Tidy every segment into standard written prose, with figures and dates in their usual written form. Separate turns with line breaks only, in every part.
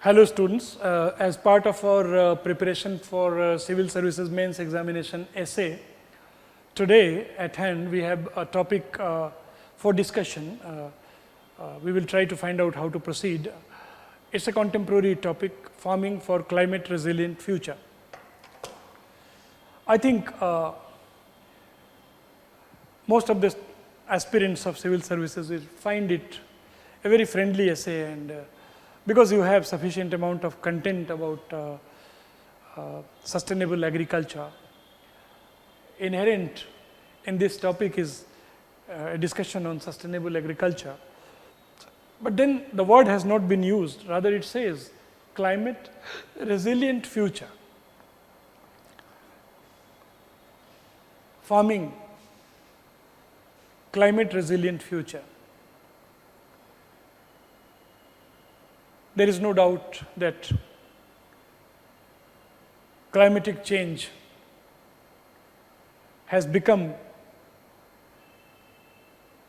Hello students, as part of our preparation for civil services mains examination essay, today at hand we have a topic for discussion. We will try to find out how to proceed. It's a contemporary topic, farming for climate resilient future. I think most of the aspirants of civil services will find it a very friendly essay, and because you have sufficient amount of content about sustainable agriculture. Inherent in this topic is a discussion on sustainable agriculture. But then the word has not been used, rather it says climate resilient future. Farming, climate resilient future. There is no doubt that climatic change has become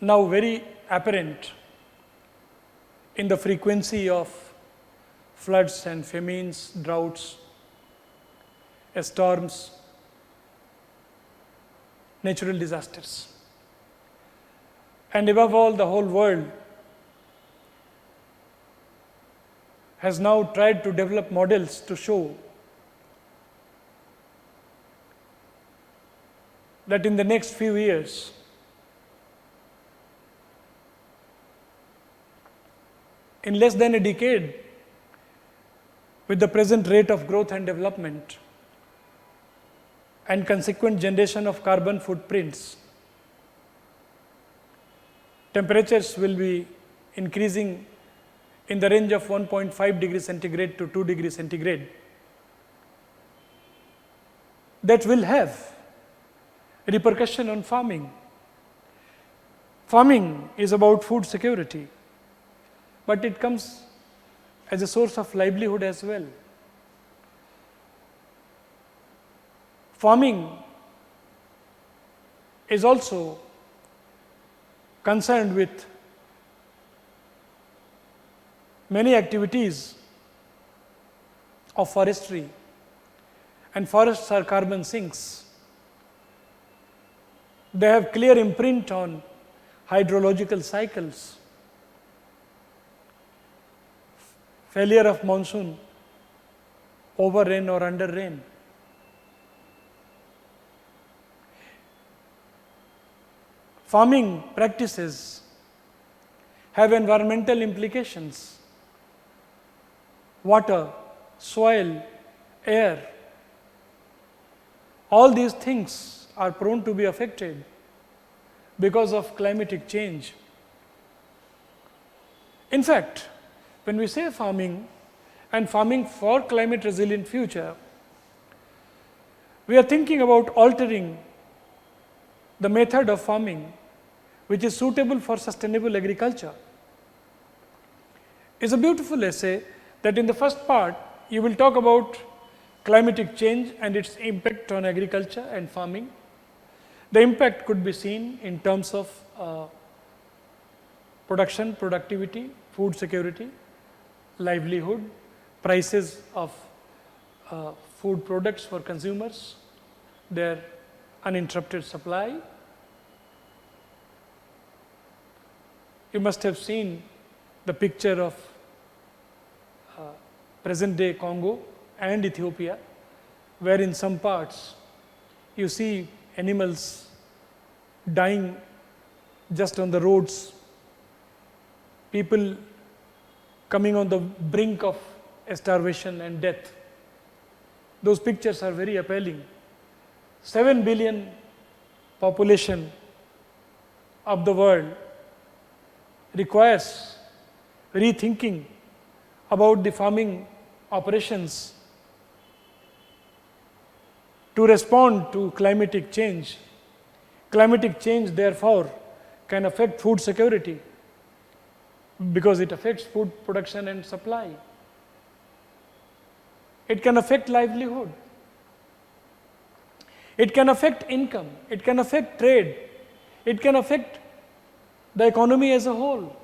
now very apparent in the frequency of floods and famines, droughts, storms, natural disasters. And above all, the whole world has now tried to develop models to show that in the next few years, in less than a decade, with the present rate of growth and development and consequent generation of carbon footprints, temperatures will be increasing in the range of 1.5 degrees centigrade to 2 degrees centigrade. That will have repercussion on farming. Farming is about food security, but it comes as a source of livelihood as well. Farming is also concerned with many activities of forestry, and forests are carbon sinks. They have clear imprint on hydrological cycles, failure of monsoon, over rain or under rain. Farming practices have environmental implications. Water, soil, air, all these things are prone to be affected because of climatic change. In fact, when we say farming and farming for climate resilient future, we are thinking about altering the method of farming which is suitable for sustainable agriculture. It's a beautiful essay that in the first part you will talk about climatic change and its impact on agriculture and farming. The impact could be seen in terms of production, productivity, food security, livelihood, prices of food products for consumers, their uninterrupted supply. You must have seen the picture of present day Congo and Ethiopia, where in some parts you see animals dying just on the roads, people coming on the brink of starvation and death. Those pictures are very appalling. 7 billion population of the world requires rethinking about the farming operations to respond to climatic change. Climatic change, therefore, can affect food security because it affects food production and supply. It can affect livelihood. It can affect income. It can affect trade. It can affect the economy as a whole.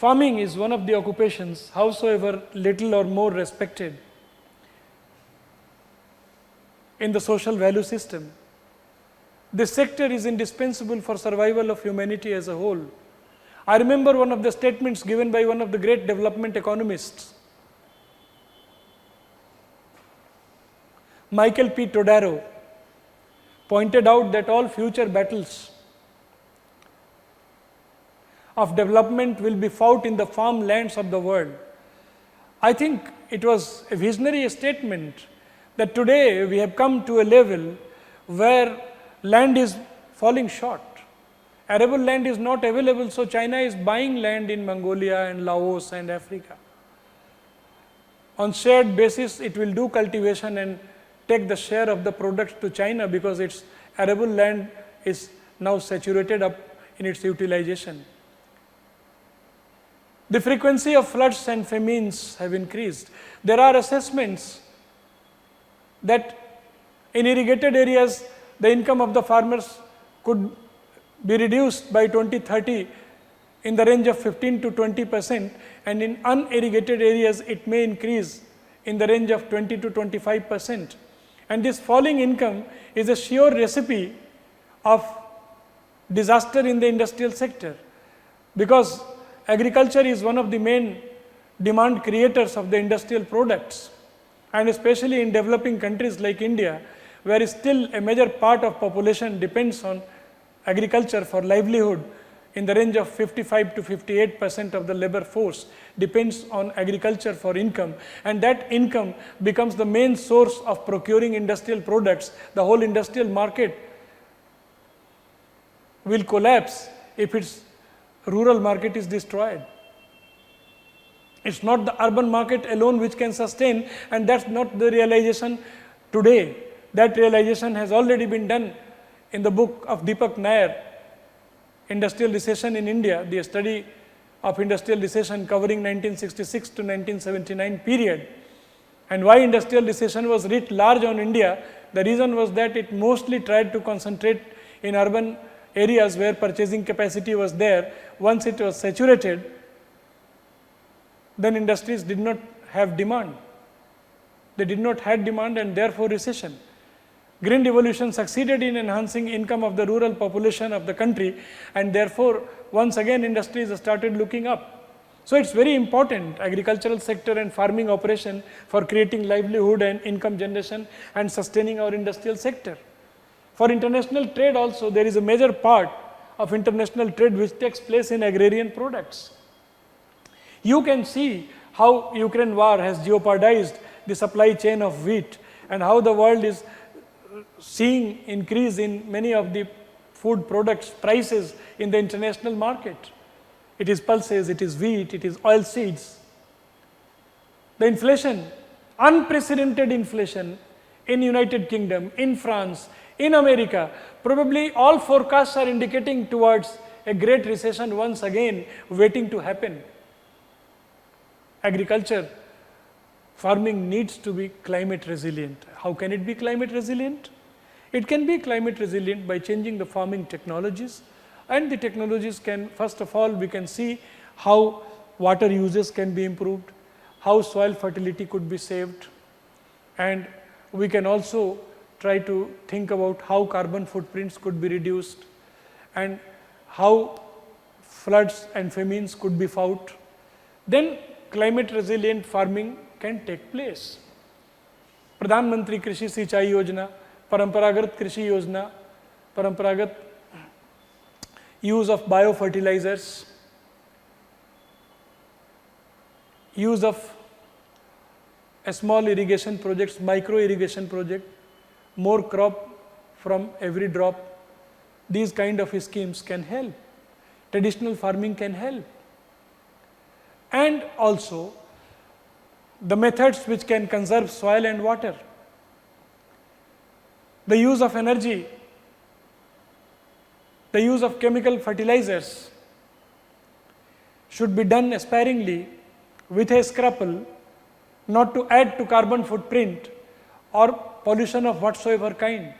Farming is one of the occupations, howsoever little or more respected in the social value system. This sector is indispensable for survival of humanity as a whole. I remember one of the statements given by one of the great development economists, Michael P. Todaro, pointed out that all future battles of development will be fought in the farmlands of the world. I think it was a visionary statement that today we have come to a level where land is falling short. Arable land is not available, so China is buying land in Mongolia and Laos and Africa. On shared basis, it will do cultivation and take the share of the products to China because its arable land is now saturated up in its utilization. The frequency of floods and famines have increased. There are assessments that in irrigated areas, the income of the farmers could be reduced by 2030 in the range of 15 to 20%, and in unirrigated areas, it may increase in the range of 20 to 25%. And this falling income is a sure recipe of disaster in the industrial sector, because agriculture is one of the main demand creators of the industrial products, and especially in developing countries like India, where still a major part of population depends on agriculture for livelihood. In the range of 55 to 58% of the labor force depends on agriculture for income, and that income becomes the main source of procuring industrial products. The whole industrial market will collapse if its rural market is destroyed. It's not the urban market alone which can sustain, and that's not the realization today. That realization has already been done in the book of Deepak Nair, Industrial Recession in India, the study of industrial recession covering 1966 to 1979 period. And why industrial recession was writ large on India? The reason was that it mostly tried to concentrate in urban areas where purchasing capacity was there. Once it was saturated, then industries did not have demand. They did not have demand, and therefore recession. Green revolution succeeded in enhancing income of the rural population of the country, and therefore once again industries started looking up. So it's very important, agricultural sector and farming operation, for creating livelihood and income generation and sustaining our industrial sector. For international trade also, there is a major part of international trade which takes place in agrarian products. You can see how Ukraine war has jeopardized the supply chain of wheat, and how the world is seeing increase in many of the food products prices in the international market. It is pulses, it is wheat, it is oil seeds. The inflation, unprecedented inflation in United Kingdom, in France, in America, probably all forecasts are indicating towards a great recession once again waiting to happen. Agriculture, farming needs to be climate resilient. How can it be climate resilient? It can be climate resilient by changing the farming technologies, and the technologies can, first of all, we can see how water uses can be improved, how soil fertility could be saved, and we can also try to think about how carbon footprints could be reduced, and how floods and famines could be fought. Then climate resilient farming can take place. प्रधानमंत्री कृषि सिंचाई योजना, परंपरागत कृषि योजना, परंपरागत use of biofertilizers, use of a small irrigation projects, micro irrigation project, more crop from every drop. These kind of schemes can help. Traditional farming can help. And also the methods which can conserve soil and water. The use of energy, the use of chemical fertilizers should be done sparingly, with a scruple, not to add to carbon footprint or pollution of whatsoever kind.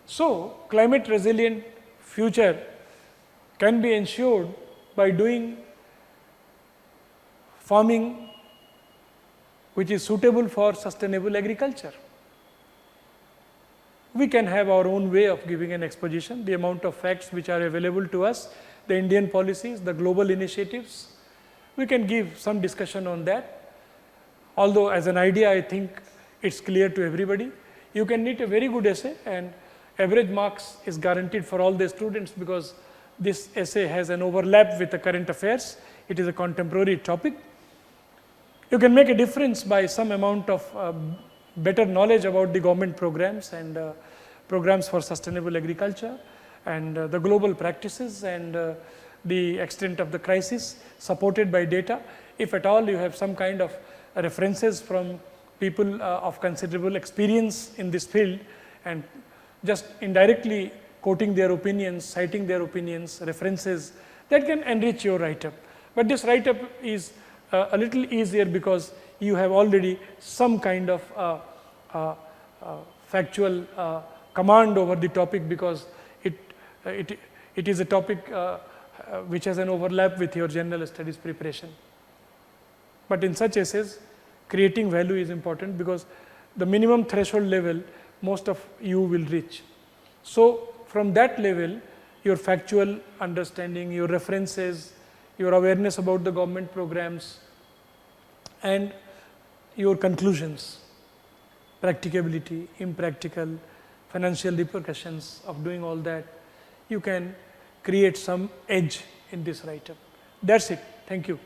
So, climate resilient future can be ensured by doing farming which is suitable for sustainable agriculture. We can have our own way of giving an exposition, the amount of facts which are available to us, the Indian policies, the global initiatives. We can give some discussion on that. Although as an idea, I think it's clear to everybody. You can write a very good essay, and average marks is guaranteed for all the students because this essay has an overlap with the current affairs. It is a contemporary topic. You can make a difference by some amount of better knowledge about the government programs and programs for sustainable agriculture and the global practices and the extent of the crisis supported by data. If at all you have some kind of references from people of considerable experience in this field and just indirectly quoting their opinions, citing their opinions, references, that can enrich your write-up. But this write-up is a little easier because you have already some kind of factual command over the topic because it is a topic which has an overlap with your general studies preparation. But in such essays, creating value is important because the minimum threshold level most of you will reach. So from that level, your factual understanding, your references, your awareness about the government programs and your conclusions, practicability, impractical, financial repercussions of doing all that, you can create some edge in this write-up. That's it. Thank you.